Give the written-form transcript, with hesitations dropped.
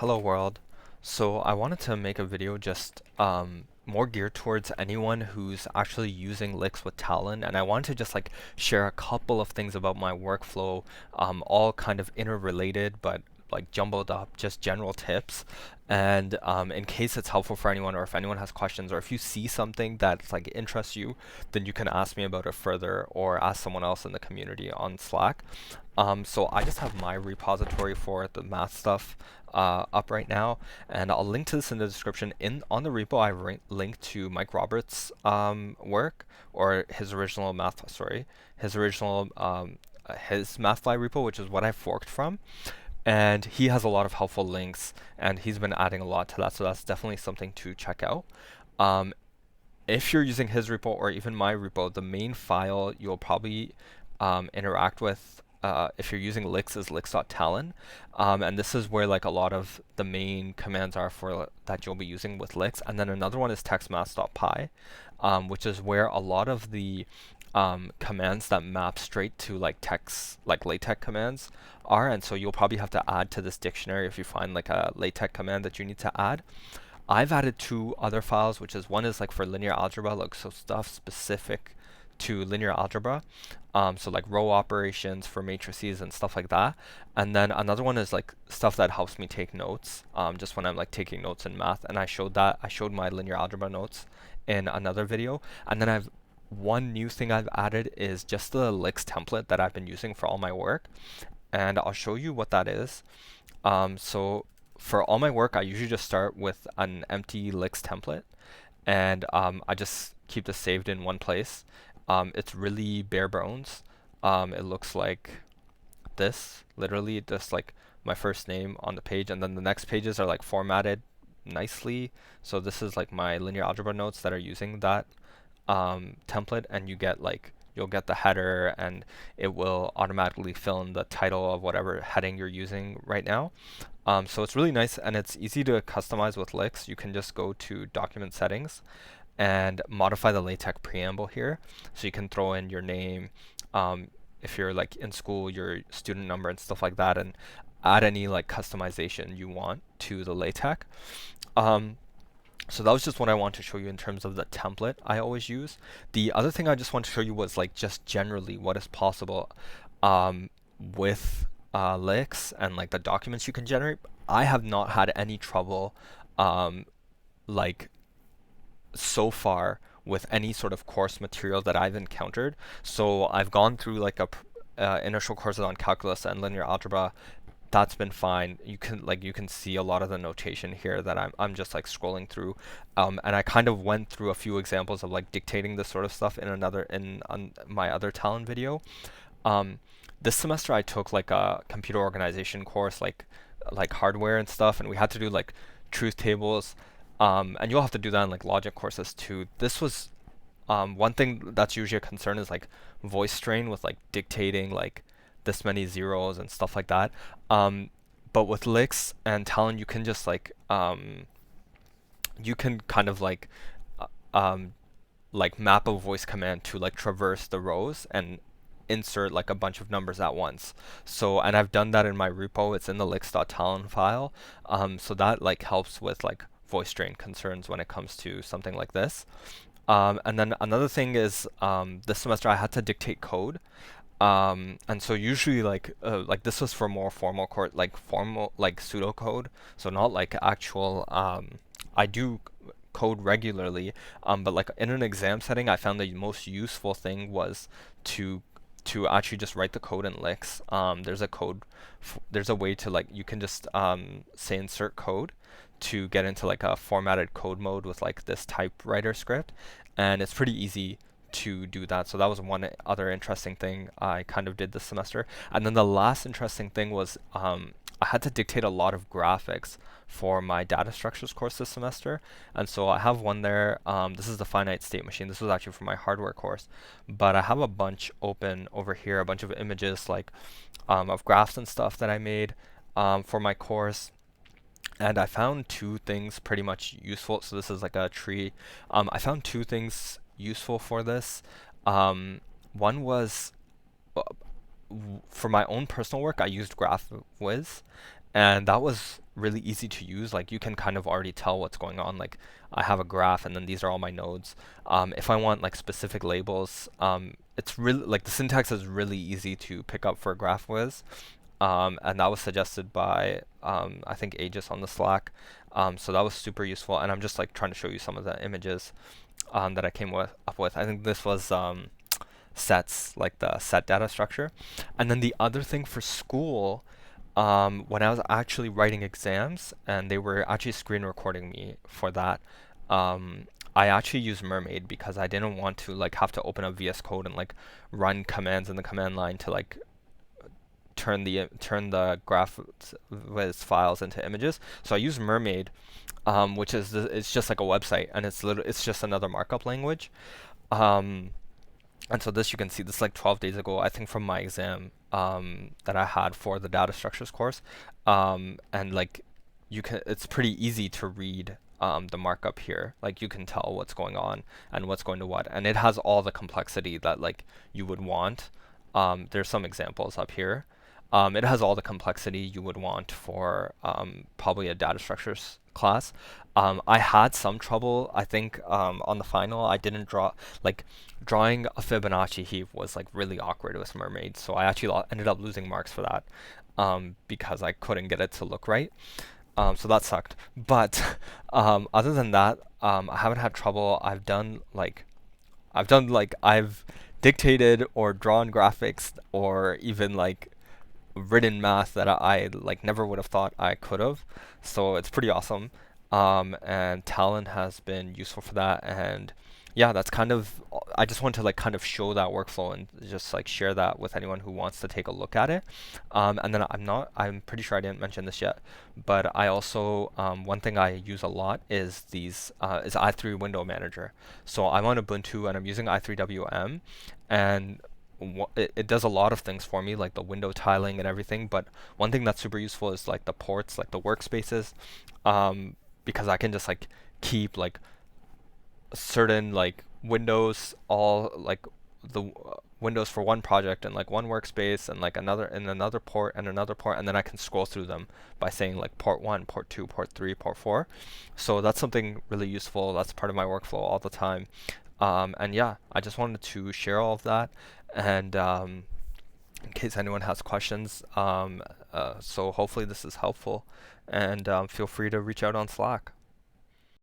Hello world. So I wanted to make a video just more geared towards anyone who's actually using LyX with Talon, and I wanted to just like share a couple of things about my workflow, all kind of interrelated but like jumbled up, just general tips. And in case it's helpful for anyone, or if anyone has questions, or if you see something that like interests you, then you can ask me about it further, or ask someone else in the community on Slack. So I just have my repository for the math stuff up right now, and I'll link to this in the description. On the repo, I linked to Mike Roberts' work, or his original math, sorry, his original his MathFly repo, which is what I forked from. And he has a lot of helpful links, and he's been adding a lot to that, so that's definitely something to check out. Um, if you're using his repo or even my repo, the main file you'll probably interact with if you're using LyX is lyx.talon, and this is where like a lot of the main commands are for that you'll be using with LyX. And then another one is textmath.py, which is where a lot of the commands that map straight to like text, like LaTeX commands are. And so you'll probably have to add to this dictionary if you find like a LaTeX command that you need to add. I've added two other files, which is one is like for linear algebra, like so stuff specific to linear algebra, so like row operations for matrices and stuff like that. And then another one is like stuff that helps me take notes, just when I'm like taking notes in math. And I showed my linear algebra notes in another video. And then I've one new thing I've added is just the LyX template that I've been using for all my work, and I'll show you what that is. So for all my work, I usually just start with an empty LyX template, and I just keep this saved in one place. It's really bare bones. It looks like this, literally just like my first name on the page, and then the next pages are like formatted nicely. So this is like my linear algebra notes that are using that template, and you'll get the header, and it will automatically fill in the title of whatever heading you're using right now. So it's really nice, and it's easy to customize with LyX. You can just go to document settings and modify the LaTeX preamble here. So you can throw in your name, if you're like in school, your student number and stuff like that, and add any like customization you want to the LaTeX. So that was just what I want to show you in terms of the template I always use. The other thing I just want to show you was like just generally what is possible with LyX and like the documents you can generate. I have not had any trouble like so far with any sort of course material that I've encountered. So I've gone through like initial courses on calculus and linear algebra. That's been fine. You can see a lot of the notation here that I'm just like scrolling through, and I kind of went through a few examples of like dictating this sort of stuff on my other Talon video. This semester I took like a computer organization course, like hardware and stuff, and we had to do like truth tables, and you'll have to do that in like logic courses too. This was one thing that's usually a concern is like voice strain with like dictating like this many zeros and stuff like that. But with LyX and Talon, you can just you can kind of like map a voice command to like traverse the rows and insert like a bunch of numbers at once. So, and I've done that in my repo. It's in the lyx.talon file. So that like helps with like voice strain concerns when it comes to something like this. And then another thing is this semester I had to dictate code. And so usually like this was for more formal formal like pseudocode, so not like actual I do code regularly, but like in an exam setting I found the most useful thing was to actually just write the code in LyX. There's a way to like you can just say insert code to get into like a formatted code mode with like this typewriter script, and it's pretty easy to do that. So that was one other interesting thing I kind of did this semester. And then the last interesting thing was I had to dictate a lot of graphics for my data structures course this semester. And so I have one there. This is the finite state machine. This was actually for my hardware course. But I have a bunch open over here, a bunch of images like of graphs and stuff that I made for my course. And I found two things pretty much useful. So this is like a tree. I found two things useful for this. One was for my own personal work, I used GraphWiz, and that was really easy to use. Like you can kind of already tell what's going on. Like I have a graph and then these are all my nodes. If I want like specific labels, it's really like the syntax is really easy to pick up for GraphWiz. And that was suggested by I think Aegis on the Slack. So that was super useful. And I'm just like trying to show you some of the images that I came up with. I think this was sets, like the set data structure. And then the other thing for school, when I was actually writing exams and they were actually screen recording me for that, I actually used Mermaid because I didn't want to like have to open up VS Code and like run commands in the command line to like turn the graph with files into images. So I use Mermaid, which is it's just like a website, and it's just another markup language. Um, and so this you can see this like 12 days ago, I think from my exam that I had for the data structures course, and like it's pretty easy to read. The markup here, like you can tell what's going on and what's going to what, and it has all the complexity that like you would want. There's some examples up here. It has all the complexity you would want for probably a data structures class. I had some trouble, I think, on the final. I didn't like, drawing a Fibonacci heap was like really awkward with Mermaid, so I actually ended up losing marks for that because I couldn't get it to look right. So that sucked. But other than that, I haven't had trouble. I've dictated or drawn graphics or even like written math that I like never would have thought I could have. So it's pretty awesome. And Talon has been useful for that. And yeah, that's kind of, I just want to like kind of show that workflow and just like share that with anyone who wants to take a look at it. And then I'm pretty sure I didn't mention this yet, but I also, one thing I use a lot is is i3 window manager. So I'm on Ubuntu and I'm using i3WM, and it does a lot of things for me, like the window tiling and everything. But one thing that's super useful is like the ports, like the workspaces, because I can just like keep like certain like windows, all like the windows for one project and like one workspace and like another port and another port, and then I can scroll through them by saying like port 1, port 2, port 3, port 4. So that's something really useful. That's part of my workflow all the time. And yeah, I just wanted to share all of that. And in case anyone has questions, so hopefully this is helpful. And feel free to reach out on Slack.